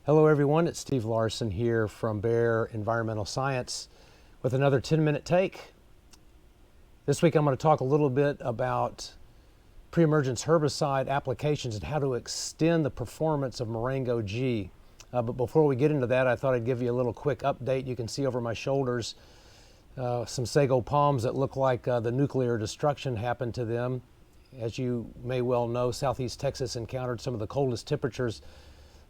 Hello everyone, it's Steve Larson here from Bayer Environmental Science with another 10-minute take. This week I'm going to talk a little bit about pre-emergence herbicide applications and how to extend the performance of Marengo G. But before we get into that, I thought I'd give you a little quick update. You can see over my shoulders some sago palms that look like the nuclear destruction happened to them. As you may well know, Southeast Texas encountered some of the coldest temperatures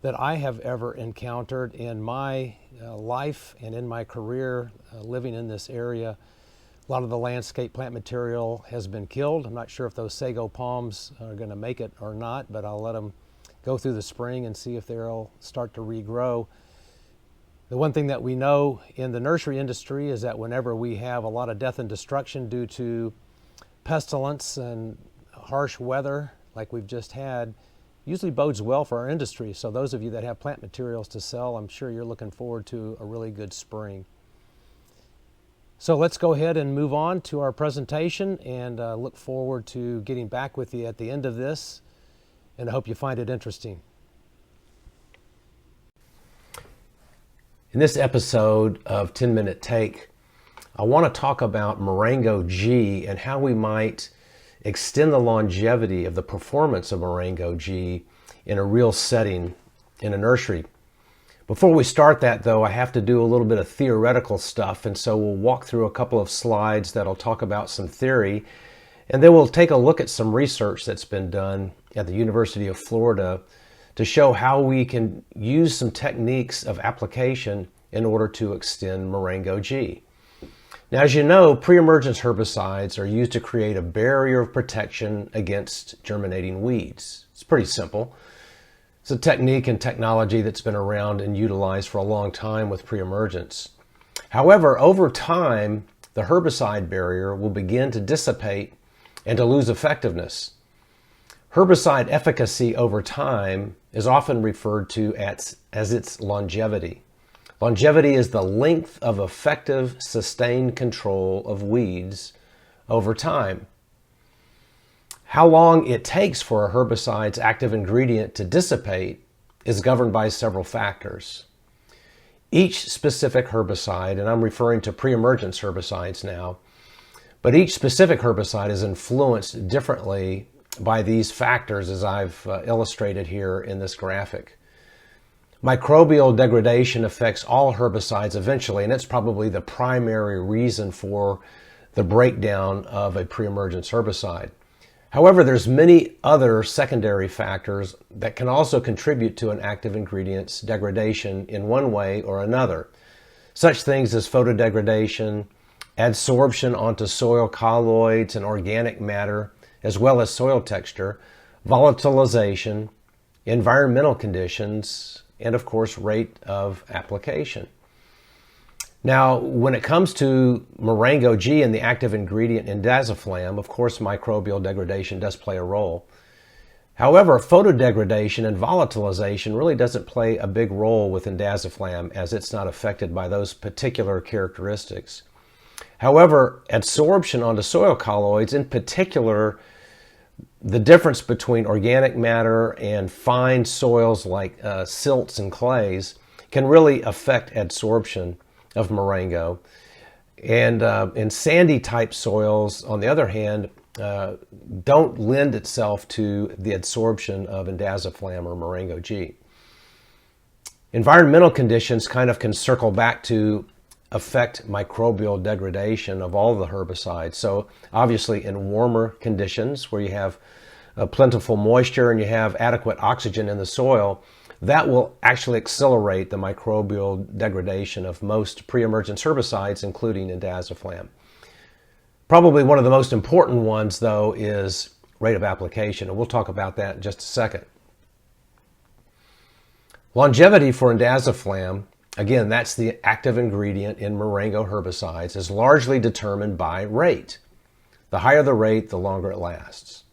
that I have ever encountered in my life and in my career living in this area. A lot of the landscape plant material has been killed. I'm not sure if those sago palms are going to make it or not, but I'll let them go through the spring and see if they'll start to regrow. The one thing that we know in the nursery industry is that whenever we have a lot of death and destruction due to pestilence and harsh weather like we've just had, usually bodes well for our industry. So those of you that have plant materials to sell, I'm sure you're looking forward to a really good spring. So let's go ahead and move on to our presentation and look forward to getting back with you at the end of this, and I hope you find it interesting. In this episode of 10-Minute Take, I want to talk about Marengo G and how we might extend the longevity of the performance of Marengo G in a real setting in a nursery. Before we start that though, I have to do a little bit of theoretical stuff, and so we'll walk through a couple of slides that'll talk about some theory, and then we'll take a look at some research that's been done at the University of Florida to show how we can use some techniques of application in order to extend Marengo G. Now, as you know, pre-emergence herbicides are used to create a barrier of protection against germinating weeds. It's pretty simple. It's a technique and technology that's been around and utilized for a long time with pre-emergence. However, over time, the herbicide barrier will begin to dissipate and to lose effectiveness. Herbicide efficacy over time is often referred to as its longevity. Longevity is the length of effective, sustained control of weeds over time. How long it takes for a herbicide's active ingredient to dissipate is governed by several factors. Each specific herbicide, and I'm referring to pre-emergence herbicides now, but each specific herbicide is influenced differently by these factors as I've illustrated here in this graphic. Microbial degradation affects all herbicides eventually, and it's probably the primary reason for the breakdown of a pre-emergence herbicide. However, there's many other secondary factors that can also contribute to an active ingredient's degradation in one way or another. Such things as photodegradation, adsorption onto soil colloids and organic matter, as well as soil texture, volatilization, environmental conditions, and of course, rate of application. Now, when it comes to Marengo G and the active ingredient indaziflam, of course, microbial degradation does play a role. However, photodegradation and volatilization really doesn't play a big role with indaziflam, as it's not affected by those particular characteristics. However, adsorption onto soil colloids, in particular, the difference between organic matter and fine soils like silts and clays can really affect adsorption of Marengo. And in sandy type soils, on the other hand, don't lend itself to the adsorption of indaziflam or Marengo G. Environmental conditions kind of can circle back to affect microbial degradation of all the herbicides. So obviously in warmer conditions where you have plentiful moisture and you have adequate oxygen in the soil, that will actually accelerate the microbial degradation of most pre-emergence herbicides, including indaziflam. Probably one of the most important ones, though, is rate of application, and we'll talk about that in just a second. Longevity for indaziflam, again, that's the active ingredient in Marengo herbicides, is largely determined by rate. The higher the rate, the longer it lasts.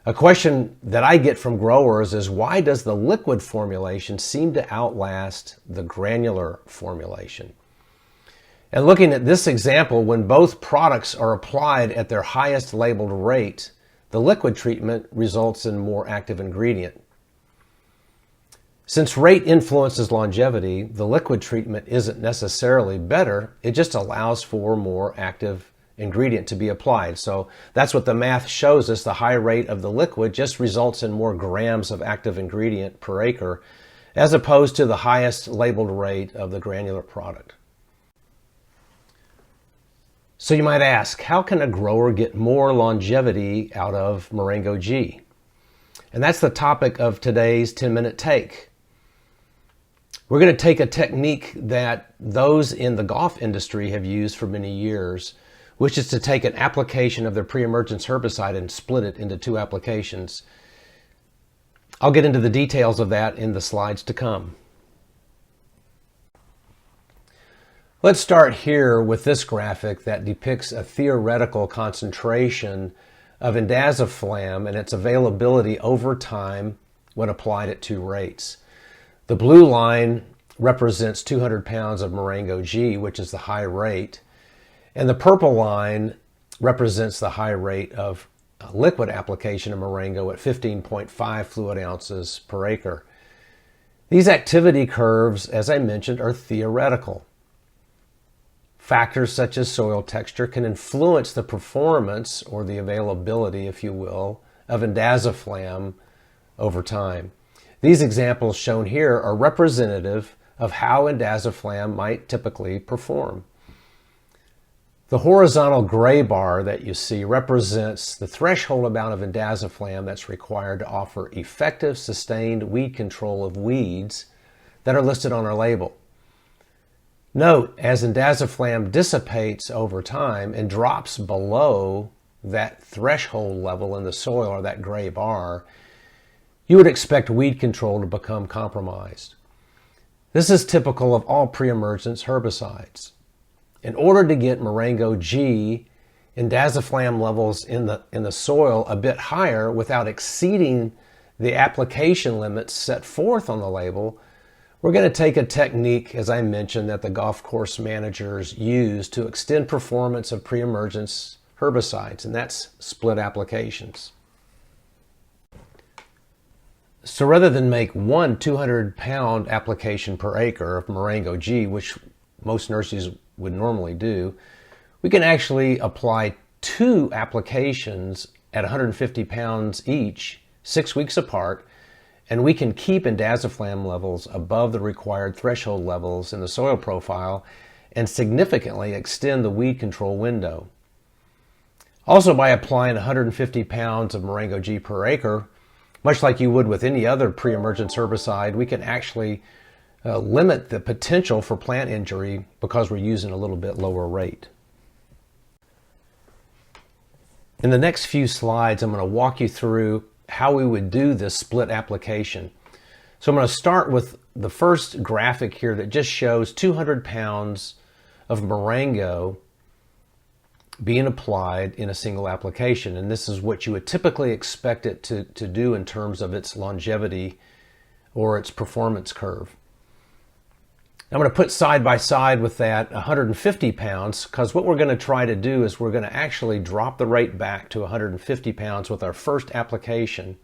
A question that I get from growers is, why does the liquid formulation seem to outlast the granular formulation? And looking at this example, when both products are applied at their highest labeled rate, the liquid treatment results in more active ingredient. Since rate influences longevity, the liquid treatment isn't necessarily better. It just allows for more active ingredient to be applied. So that's what the math shows us. The high rate of the liquid just results in more grams of active ingredient per acre, as opposed to the highest labeled rate of the granular product. So you might ask, how can a grower get more longevity out of Marengo G? And that's the topic of today's 10-minute take. We're going to take a technique that those in the golf industry have used for many years, which is to take an application of their pre-emergence herbicide and split it into 2 applications. I'll get into the details of that in the slides to come. Let's start here with this graphic that depicts a theoretical concentration of indaziflam and its availability over time when applied at 2 rates. The blue line represents 200 pounds of Marengo G, which is the high rate, and the purple line represents the high rate of liquid application of Marengo at 15.5 fluid ounces per acre. These activity curves, as I mentioned, are theoretical. Factors such as soil texture can influence the performance, or the availability, if you will, of indaziflam over time. These examples shown here are representative of how indaziflam might typically perform. The horizontal gray bar that you see represents the threshold amount of indaziflam that's required to offer effective, sustained weed control of weeds that are listed on our label. Note, as indaziflam dissipates over time and drops below that threshold level in the soil, or that gray bar, you would expect weed control to become compromised. This is typical of all pre-emergence herbicides. In order to get Marengo G indaziflam levels in the soil a bit higher without exceeding the application limits set forth on the label, we're going to take a technique, as I mentioned, that the golf course managers use to extend performance of pre-emergence herbicides, and that's split applications. So rather than make one 200-pound application per acre of Marengo G, which most nurseries would normally do, we can actually apply 2 applications at 150 pounds each, 6 weeks apart, and we can keep indaziflam levels above the required threshold levels in the soil profile and significantly extend the weed control window. Also, by applying 150 pounds of Marengo G per acre, much like you would with any other pre-emergence herbicide, we can actually limit the potential for plant injury because we're using a little bit lower rate. In the next few slides, I'm going to walk you through how we would do this split application. So I'm going to start with the first graphic here that just shows 200 pounds of Marengo being applied in a single application. And this is what you would typically expect it to do in terms of its longevity or its performance curve. I'm going to put side by side with that 150 pounds, because what we're going to try to do is we're going to actually drop the rate back to 150 pounds with our first application.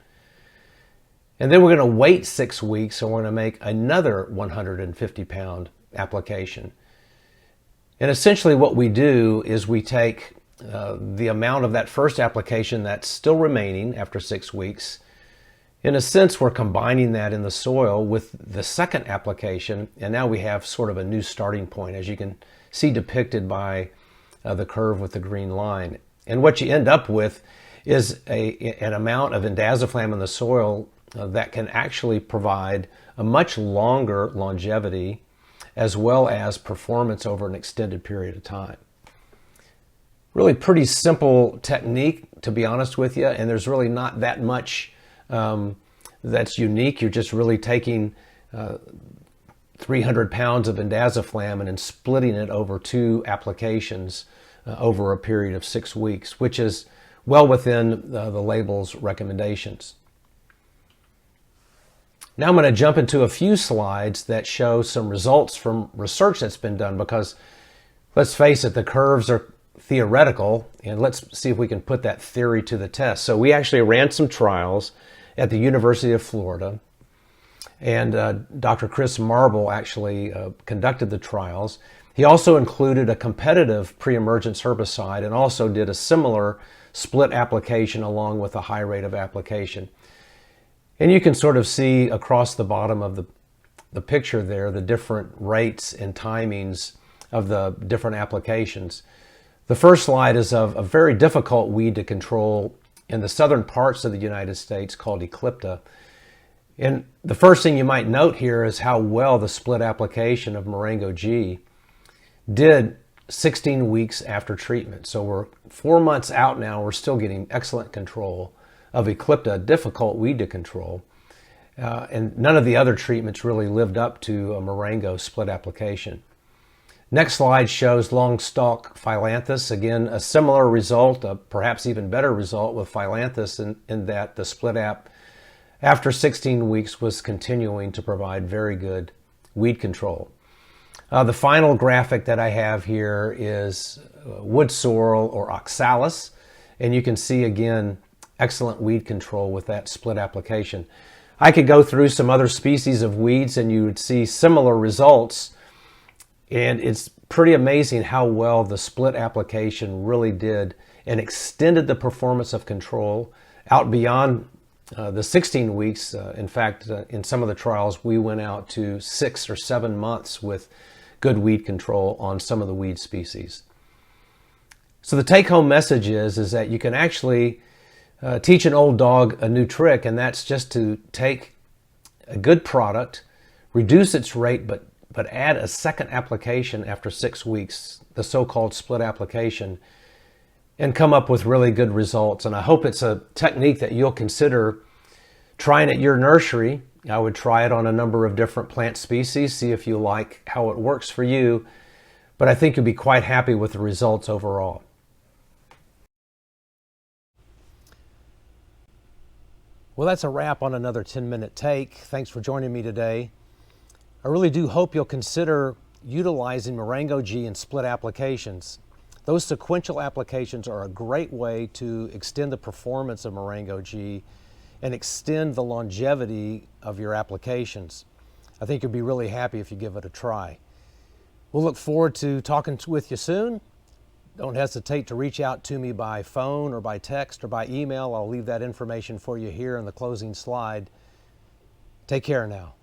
And then we're going to wait 6 weeks, and we're going to make another 150 pound application. And essentially what we do is we take the amount of that first application that's still remaining after 6 weeks. In a sense, we're combining that in the soil with the second application, and now we have sort of a new starting point, as you can see depicted by the curve with the green line. And what you end up with is an amount of indaziflam in the soil that can actually provide a much longer longevity as well as performance over an extended period of time. Really pretty simple technique, to be honest with you, and there's really not that much that's unique. You're just really taking 300 pounds of indaziflam and then splitting it over 2 applications over a period of 6 weeks, which is well within the label's recommendations. Now I'm going to jump into a few slides that show some results from research that's been done, because let's face it, the curves are theoretical, and let's see if we can put that theory to the test. So we actually ran some trials at the University of Florida, And Dr. Chris Marble actually conducted the trials. He also included a competitive pre-emergence herbicide and also did a similar split application along with a high rate of application. And you can sort of see across the bottom of the picture there the different rates and timings of the different applications. The first slide is of a very difficult weed to control in the southern parts of the United States called Eclipta. And the first thing you might note here is how well the split application of Marengo G did 16 weeks after treatment. So we're 4 months out now, we're still getting excellent control of Eclipta, a difficult weed to control. And none of the other treatments really lived up to a Marengo split application. Next slide shows long stalk phyllanthus. Again, a similar result, a perhaps even better result with phyllanthus in that the split app after 16 weeks was continuing to provide very good weed control. The final graphic that I have here is wood sorrel or oxalis, and you can see again excellent weed control with that split application. I could go through some other species of weeds and you would see similar results, and it's pretty amazing how well the split application really did and extended the performance of control out beyond the 16 weeks. In fact, in some of the trials, we went out to 6 or 7 months with good weed control on some of the weed species. So the take-home message is that you can actually teach an old dog a new trick, and that's just to take a good product, reduce its rate, but add a second application after 6 weeks, the so-called split application, and come up with really good results. And I hope it's a technique that you'll consider trying at your nursery. I would try it on a number of different plant species, see if you like how it works for you, but I think you'll be quite happy with the results overall. Well, that's a wrap on another 10-minute take. Thanks for joining me today. I really do hope you'll consider utilizing Marengo G in split applications. Those sequential applications are a great way to extend the performance of Marengo G and extend the longevity of your applications. I think you'll be really happy if you give it a try. We'll look forward to talking with you soon. Don't hesitate to reach out to me by phone or by text or by email. I'll leave that information for you here in the closing slide. Take care now.